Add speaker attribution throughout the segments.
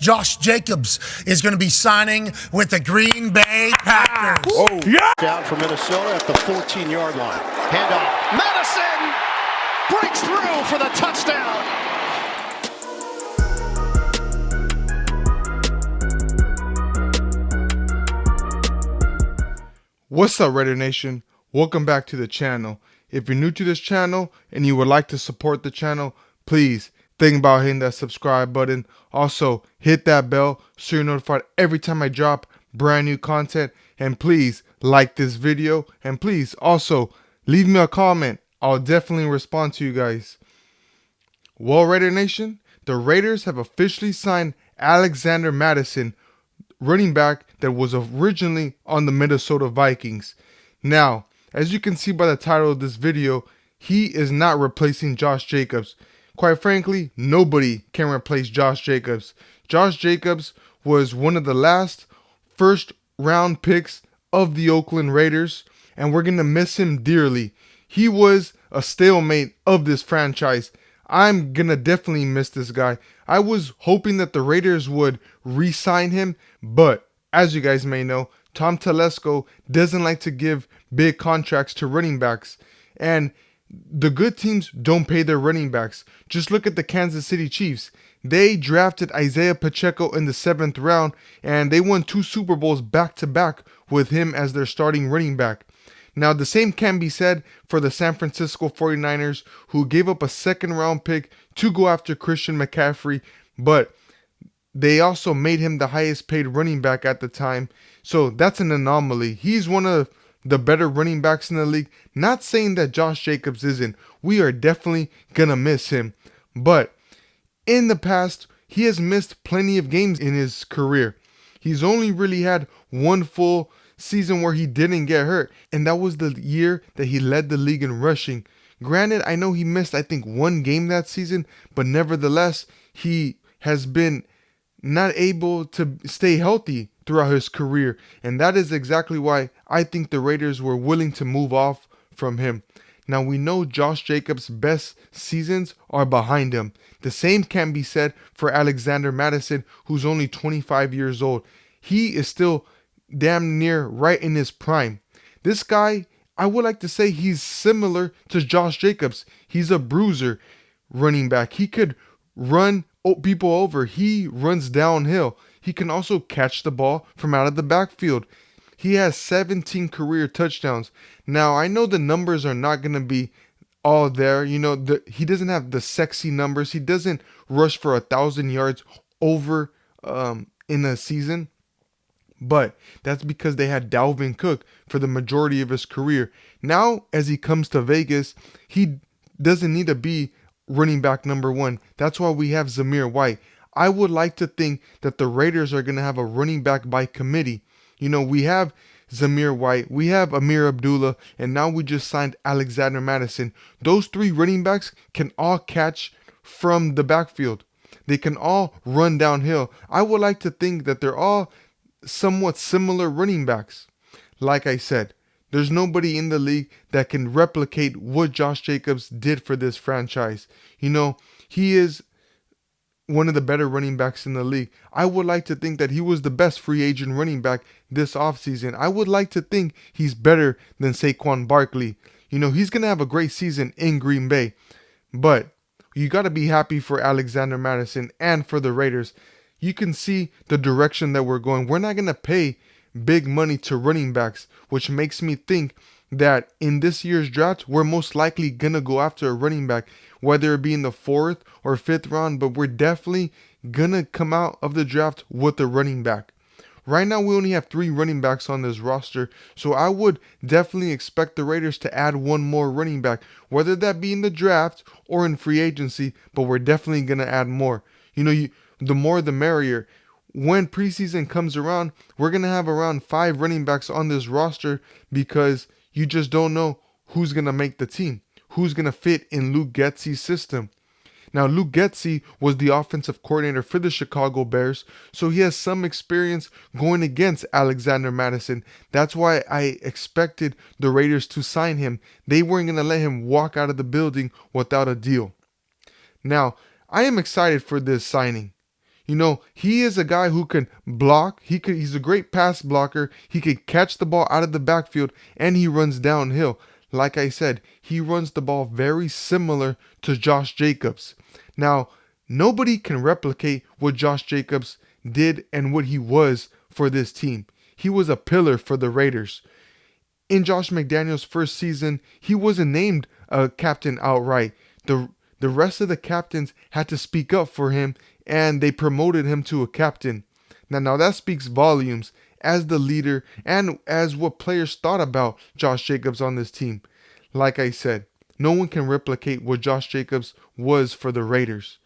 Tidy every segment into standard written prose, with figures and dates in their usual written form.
Speaker 1: Josh Jacobs is going to be signing with the Green Bay Packers.
Speaker 2: Oh, yeah. Down for Minnesota at the 14-yard line. Handoff. Madison breaks through for the touchdown.
Speaker 3: What's up, Raider Nation? Welcome back to the channel. If you're new to this channel and you would like to support the channel, please think about hitting that subscribe button. Also, hit that bell so you're notified every time I drop brand new content. And please like this video. And please also leave me a comment. I'll definitely respond to you guys. Well, Raider Nation, the Raiders have officially signed Alexander Mattison, running back that was originally on the Minnesota Vikings. Now, as you can see by the title of this video, he is not replacing Josh Jacobs. Quite frankly, nobody can replace Josh Jacobs. Josh Jacobs was one of the last first round picks of the Oakland Raiders, and we're going to miss him dearly. He was a stalemate of this franchise. I'm going to definitely miss this guy. I was hoping that the Raiders would re-sign him, but as you guys may know, Tom Telesco doesn't like to give big contracts to running backs. And the good teams don't pay their running backs. Just look at the Kansas City Chiefs. They drafted Isaiah Pacheco in the 7th round, and they won 2 Super Bowls back-to-back with him as their starting running back. Now, the same can be said for the San Francisco 49ers, who gave up a 2nd round pick to go after Christian McCaffrey, but they also made him the highest paid running back at the time. So that's an anomaly. He's one of the better running backs in the league. Not saying that Josh Jacobs isn't. We are definitely gonna miss him. But in the past, he has missed plenty of games in his career. He's only really had one full season where he didn't get hurt, and that was the year that he led the league in rushing. Granted, I know he missed, I think, 1 game that season, but nevertheless, he has been not able to stay healthy throughout his career, and that is exactly why I think the Raiders were willing to move off from him. Now, we know Josh Jacobs' best seasons are behind him. The same can be said for Alexander Mattison, who's only 25 years old. He is still damn near right in his prime. This guy, I would like to say he's similar to Josh Jacobs. He's a bruiser running back. He could run people over. He runs downhill. He can also catch the ball from out of the backfield. He has 17 career touchdowns. Now, I know the numbers are not going to be all there. You know, he doesn't have the sexy numbers. He doesn't rush for 1,000 yards over in a season. But that's because they had Dalvin Cook for the majority of his career. Now, as he comes to Vegas, he doesn't need to be running back number 1. That's why we have Zamir White. I would like to think that the Raiders are going to have a running back by committee. You know, we have Zamir White, we have Amir Abdullah, and now we just signed Alexander Mattison. Those 3 running backs can all catch from the backfield. They can all run downhill. I would like to think that they're all somewhat similar running backs. Like I said, there's nobody in the league that can replicate what Josh Jacobs did for this franchise. You know, he is one of the better running backs in the league. I would like to think that he was the best free agent running back this offseason. I would like to think he's better than Saquon Barkley. You know, he's going to have a great season in Green Bay. But you got to be happy for Alexander Mattison and for the Raiders. You can see the direction that we're going. We're not going to pay big money to running backs, which makes me think that in this year's draft, we're most likely going to go after a running back, whether it be in the 4th or 5th round, but we're definitely going to come out of the draft with a running back. Right now, we only have 3 running backs on this roster, so I would definitely expect the Raiders to add 1 more running back, whether that be in the draft or in free agency, but we're definitely going to add more. You know, the more the merrier. When preseason comes around, we're going to have around 5 running backs on this roster because you just don't know who's going to make the team, who's going to fit in Luke Getsy's system. Now, Luke Getsy was the offensive coordinator for the Chicago Bears, so he has some experience going against Alexander Mattison. That's why I expected the Raiders to sign him. They weren't going to let him walk out of the building without a deal. Now, I am excited for this signing. You know, he is a guy who can block. He's a great pass blocker. He can catch the ball out of the backfield, and he runs downhill. Like I said, he runs the ball very similar to Josh Jacobs. Now, nobody can replicate what Josh Jacobs did and what he was for this team. He was a pillar for the Raiders. In Josh McDaniels' first season, he wasn't named a captain outright. The rest of the captains had to speak up for him, and they promoted him to a captain. Now that speaks volumes as the leader and as what players thought about Josh Jacobs on this team. Like I said, no one can replicate what Josh Jacobs was for the Raiders.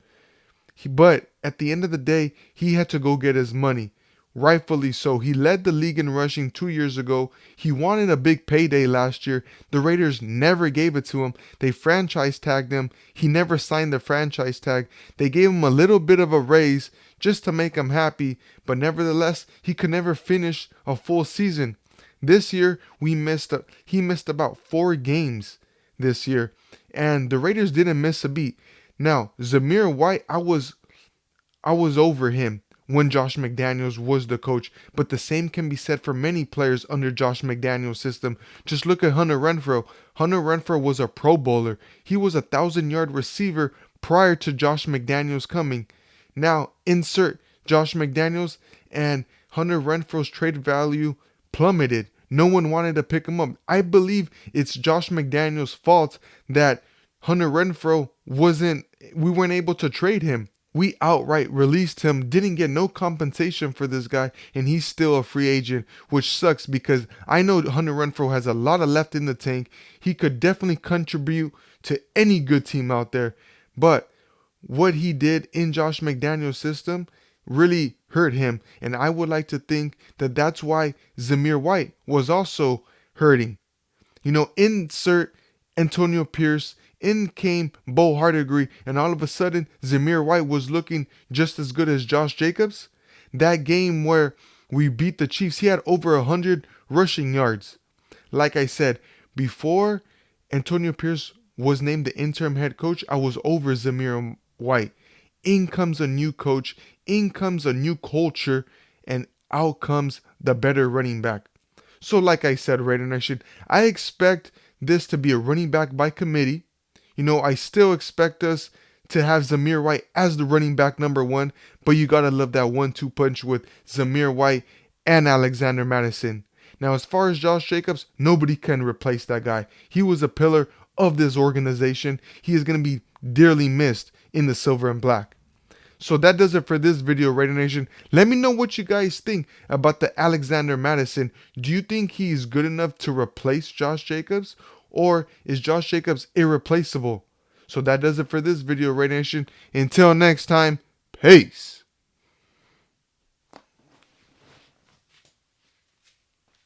Speaker 3: But at the end of the day, he had to go get his money. Rightfully so. He led the league in rushing 2 years ago. He wanted a big payday last year. The Raiders never gave it to him. They franchise tagged him. He never signed the franchise tag. They gave him a little bit of a raise just to make him happy, but nevertheless, he could never finish a full season. This year, he missed about 4 games this year, and the Raiders didn't miss a beat. Now, Zamir White, I was over him when Josh McDaniels was the coach, but the same can be said for many players under Josh McDaniels' system. Just look at Hunter Renfrow. Hunter Renfrow was a Pro Bowler. He was a 1,000-yard receiver prior to Josh McDaniels coming. Now, insert Josh McDaniels, and Hunter Renfrow's trade value plummeted. No one wanted to pick him up. I believe it's Josh McDaniels' fault that Hunter Renfrow we weren't able to trade him. We outright released him, didn't get no compensation for this guy, and he's still a free agent, which sucks because I know Hunter Renfrow has a lot of left in the tank. He could definitely contribute to any good team out there, but what he did in Josh McDaniels' system really hurt him, and I would like to think that that's why Zamir White was also hurting. You know, insert Antonio Pierce, in came Bo Hardigree, and all of a sudden, Zamir White was looking just as good as Josh Jacobs. That game where we beat the Chiefs, he had over 100 rushing yards. Like I said, before Antonio Pierce was named the interim head coach, I was over Zamir White. In comes a new coach, in comes a new culture, and out comes the better running back. So like I said, Raider Nation, I expect this to be a running back by committee. You know, I still expect us to have Zamir White as the running back number 1, but you got to love that 1-2 punch with Zamir White and Alexander Mattison. Now, as far as Josh Jacobs, nobody can replace that guy. He was a pillar of this organization. He is going to be dearly missed in the silver and black. So that does it for this video, Raider Nation. Let me know what you guys think about the Alexander Mattison. Do you think he's good enough to replace Josh Jacobs? Or is Josh Jacobs irreplaceable? So that does it for this video, Raider Nation. Until next time, peace.